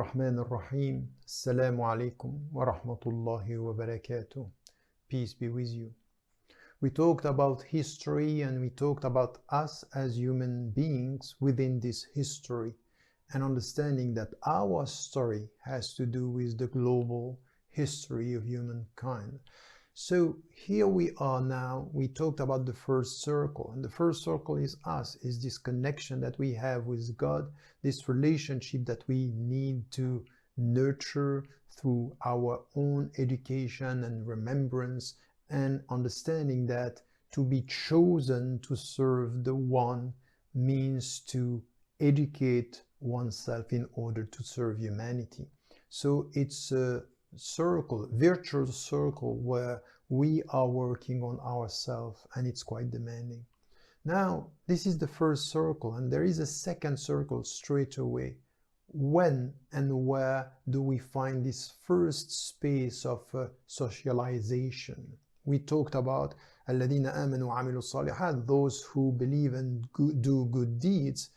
الرحمن الرحيم السلام عليكم ورحمة الله وبركاته. Peace be with you. We talked about history and we talked about us as human beings within this history and understanding that our story has to do with the global history of humankind. So here we are now. We talked about the first circle, and the first circle is us, is this connection that we have with God, this relationship that we need to nurture through our own education and remembrance, and understanding that to be chosen to serve the one means to educate oneself in order to serve humanity. So it's a circle, virtual circle, where we are working on ourselves, and it's quite demanding. Now, this is the first circle, and there is a second circle straight away. When and where do we find this first space of socialization? We talked about الَّذِينَ آمَنُوا وَعَمِلُوا الصَّالِحَاتِ, those who believe and do good deeds,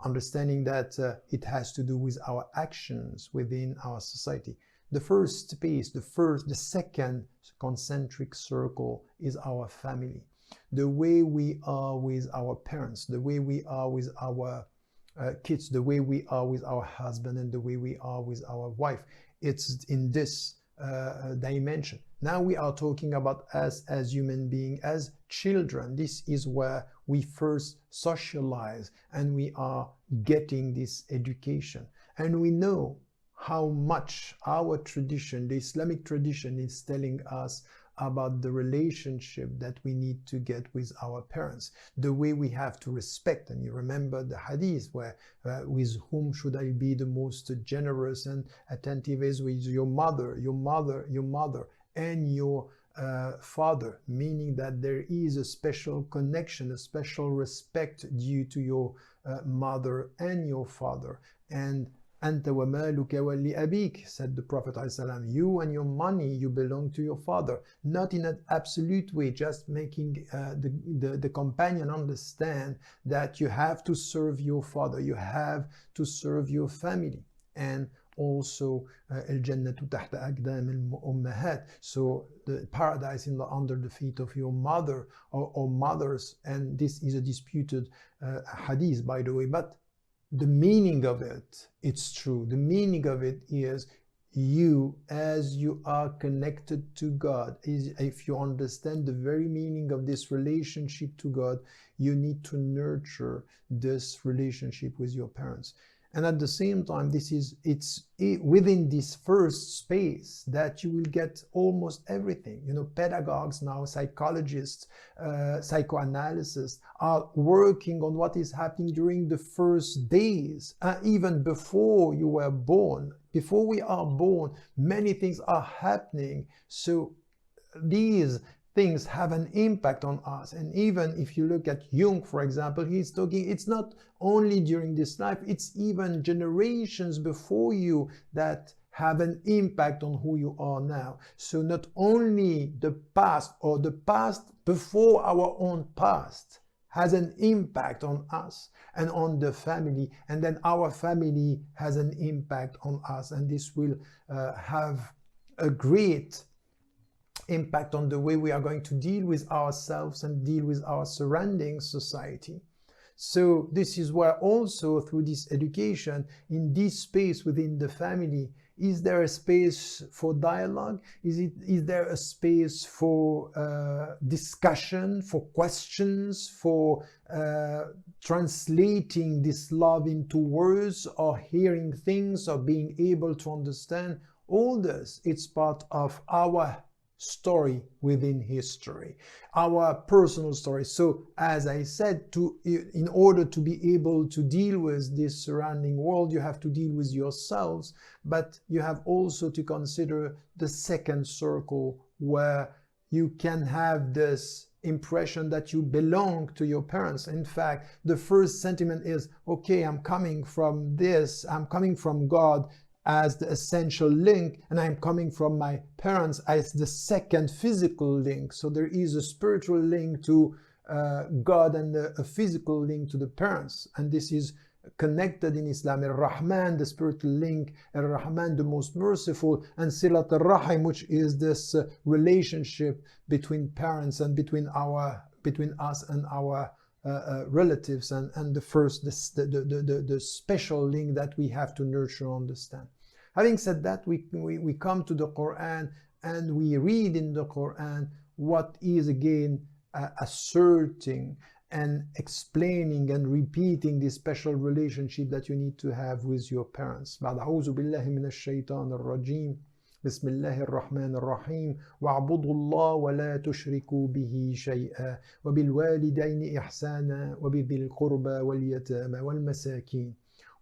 understanding that it has to do with our actions within our society. The first space, the second concentric circle is our family. The way we are with our parents, the way we are with our kids, the way we are with our husband, and the way we are with our wife. It's in this dimension. Now we are talking about us as human beings, as children. This is where we first socialize and we are getting this education. And we know how much our tradition, the Islamic tradition, is telling us about the relationship that we need to get with our parents, the way we have to respect. And you remember the hadith where with whom should I be the most generous and attentive is with your mother, and your father, meaning that there is a special connection, a special respect due to your mother and your father. And أنت ومالك ولأبيك, said the Prophet ﷺ, you and your money, you belong to your father. Not in an absolute way, just making the companion understand that you have to serve your father, you have to serve your family. And also الجنة تحت أقدام الأمهات, so the paradise under the feet of your mother or mothers. And this is a disputed hadith, by the way, but the meaning of it, it's true. The meaning of it is you, as you are connected to God, if you understand the very meaning of this relationship to God, you need to nurture this relationship with your parents. And at the same time, it's within this first space that you will get almost everything. You know, pedagogues now, psychologists, psychoanalysts are working on what is happening during the first days, even before you were born. Before we are born, many things are happening. So these things have an impact on us. And even if you look at Jung, for example, he's talking, it's not only during this life, it's even generations before you that have an impact on who you are now. So not only the past or the past before our own past has an impact on us and on the family, and then our family has an impact on us, and this will have a great impact on the way we are going to deal with ourselves and deal with our surrounding society. So this is where also through this education, in this space within the family, is there a space for dialogue? Is there a space for discussion, for questions, for translating this love into words, or hearing things, or being able to understand? All this, it's part of our story within history, our personal story. So as I said, in order to be able to deal with this surrounding world, you have to deal with yourselves, but you have also to consider the second circle, where you can have this impression that you belong to your parents. In fact, the first sentiment is, okay, I'm coming from this, I'm coming from God as the essential link, and I'm coming from my parents as the second physical link. So there is a spiritual link to God and a physical link to the parents. And this is connected in Islam. Ar-Rahman, the spiritual link, Ar-Rahman, the most merciful, and Silat al-Rahim, which is this relationship between parents and between us and our relatives, and the special link that we have to nurture and understand. Having said that, we come to the Quran and we read in the Quran what is again asserting and explaining and repeating this special relationship that you need to have with your parents. أعوذ بالله من الشيطان الرجيم بسم الله الرحمن الرحيم واعبدوا الله ولا تشركوا به شيئا وبالوالدين إحسانا وبذي القربى واليتامى والمساكين.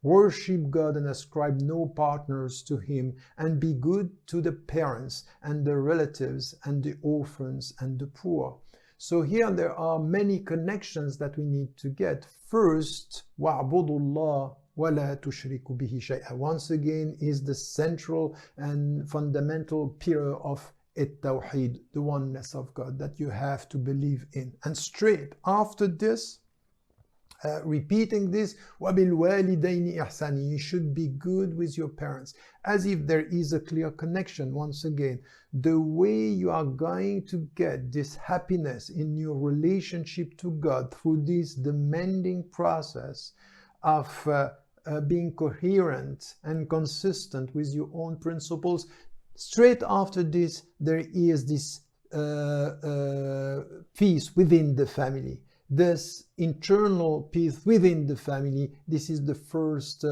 Worship God and ascribe no partners to Him, and be good to the parents and the relatives and the orphans and the poor. So here there are many connections that we need to get. First, وَاعْبُدُوا اللَّهَ وَلَا تُشْرِكُوا بِهِ شَيْئًا. Once again is the central and fundamental pillar of التوحيد, the oneness of God that you have to believe in. And straight after this, repeating this, وَبِالْوَالِدَيْنِ إِحْسَانًا. You should be good with your parents, as if there is a clear connection. Once again, the way you are going to get this happiness in your relationship to God through this demanding process of being coherent and consistent with your own principles. Straight after this, there is this peace within the family. This internal peace within the family, this is the first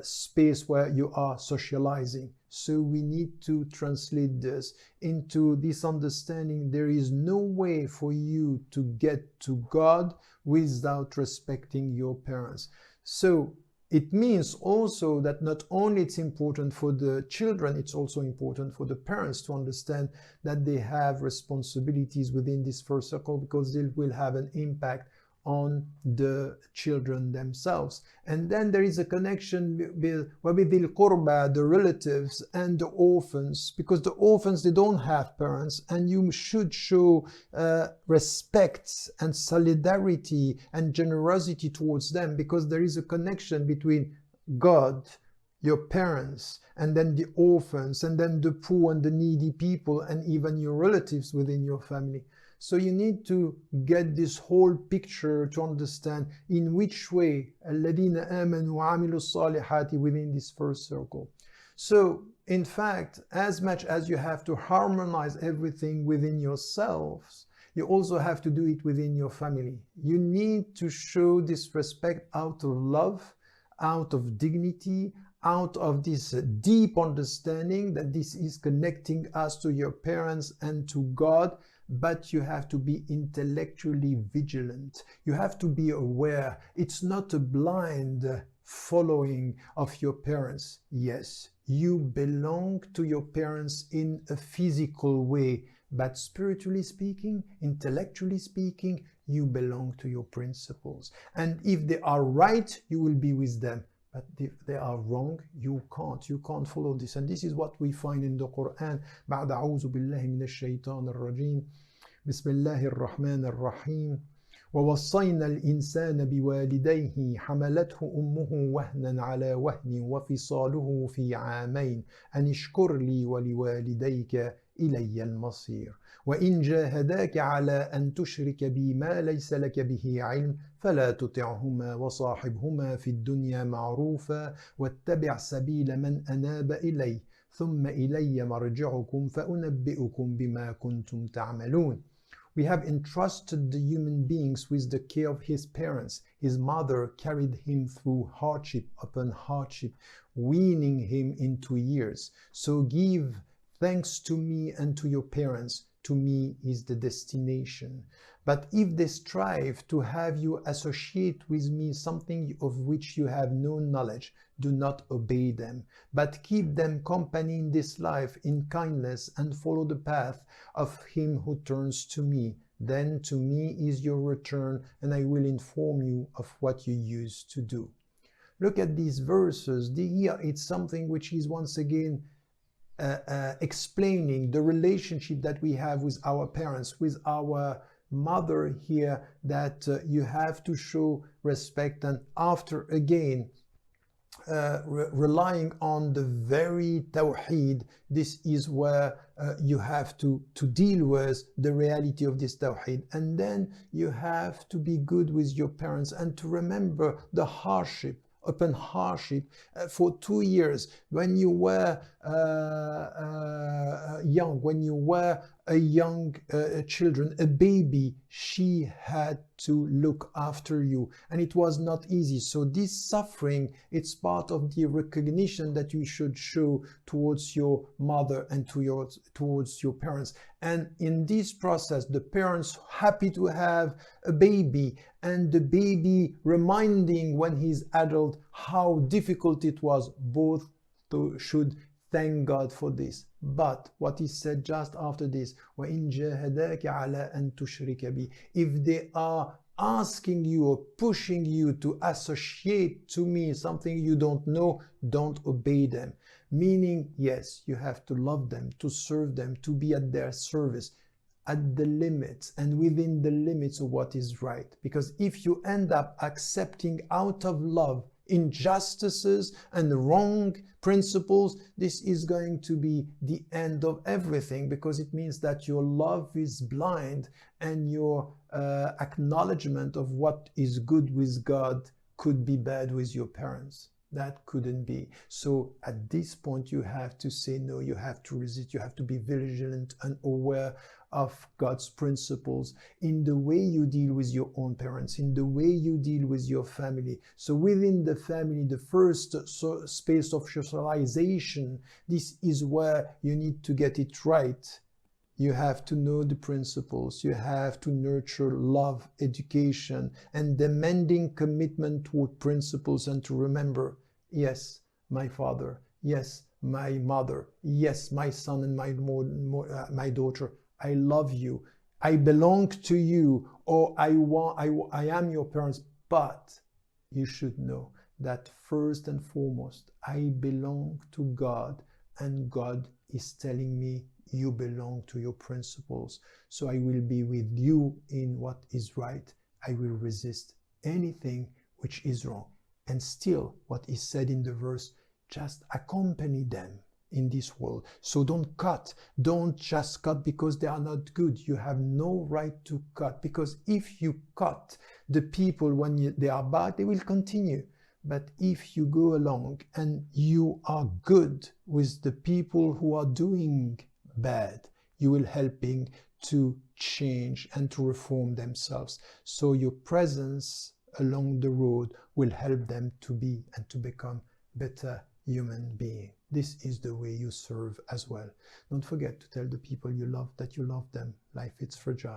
space where you are socializing. So we need to translate this into this understanding. There is no way for you to get to God without respecting your parents. So it means also that not only it's important for the children, it's also important for the parents to understand that they have responsibilities within this first circle, because they will have an impact on the children themselves. And then there is a connection with the qurba, the relatives, and the orphans, because the orphans, they don't have parents, and you should show respect and solidarity and generosity towards them, because there is a connection between God, your parents, and then the orphans, and then the poor and the needy people, and even your relatives within your family. So you need to get this whole picture to understand in which way الَّذِينَ آمَنُوا وَعَمِلُوا الصَّالِحَاتِ within this first circle. So in fact, as much as you have to harmonize everything within yourselves, you also have to do it within your family. You need to show this respect out of love, out of dignity, out of this deep understanding that this is connecting us to your parents and to God. But you have to be intellectually vigilant. You have to be aware. It's not a blind following of your parents. Yes, you belong to your parents in a physical way, but spiritually speaking, intellectually speaking, you belong to your principles. And if they are right, you will be with them. But if they are wrong, you can't follow this. And this is what we find in the Quran. بعد أعوذ بالله من الشيطان الرجيم بسم الله الرحمن الرحيم ووصينا الإنسان بوالديه حملته أمه وهنا على وهن وفصاله في عامين أن اشكر لي ولوالديك إلي المصير وإن جاهداك على أن تشرك بي ما ليس لك به علم فلا تطعهما وصاحبهما في الدنيا معروفا واتبع سبيل من أناب إلي ثم إلي مرجعكم فأنبئكم بما كنتم تعملون. We have entrusted the human beings with the care of his parents. His mother carried him through hardship upon hardship, weaning him into years. So give thanks to me and to your parents. To me is the destination. But if they strive to have you associate with me something of which you have no knowledge, do not obey them, but keep them company in this life in kindness and follow the path of him who turns to me. Then to me is your return, and I will inform you of what you used to do. Look at these verses. Here it's something which is once again explaining the relationship that we have with our parents, with our mother here that you have to show respect, and after again relying on the very tawheed, this is where you have to deal with the reality of this tawheed. And then you have to be good with your parents and to remember the hardship upon hardship. For 2 years when you were young, when you were a young children, a baby, she had to look after you, and it was not easy. So this suffering, it's part of the recognition that you should show towards your mother and towards your parents. And in this process, the parents happy to have a baby, and the baby reminding when he's adult how difficult it was, both should thank God for this. But what is said just after this, وَإِن جَاهَدَاكَ عَلَىٰ أَن تُشْرِكَ بِي, if they are asking you or pushing you to associate to me something you don't know, don't obey them. Meaning, yes, you have to love them, to serve them, to be at their service, at the limits and within the limits of what is right. Because if you end up accepting out of love injustices and wrong principles, this is going to be the end of everything, because it means that your love is blind and your acknowledgement of what is good with God could be bad with your parents. That couldn't be. So at this point you have to say no, you have to resist, you have to be vigilant and aware of God's principles in the way you deal with your own parents, in the way you deal with your family. So within the family, the first space of socialization, this is where you need to get it right. You have to know the principles. You have to nurture love, education, and demanding commitment toward principles, and to remember, yes, my father, yes, my mother, yes, my son and my daughter, I love you, I belong to you, or I am your parents, but you should know that first and foremost, I belong to God, and God is telling me you belong to your principles. So I will be with you in what is right. I will resist anything which is wrong. And still, what is said in the verse, just accompany them in this world. So don't cut. Don't just cut because they are not good. You have no right to cut, because if you cut the people when they are bad, they will continue. But if you go along and you are good with the people who are doing bad, you will helping to change and to reform themselves. So your presence along the road will help them to be and to become better human being. This is the way you serve as well. Don't forget to tell the people you love that you love them. Life is fragile.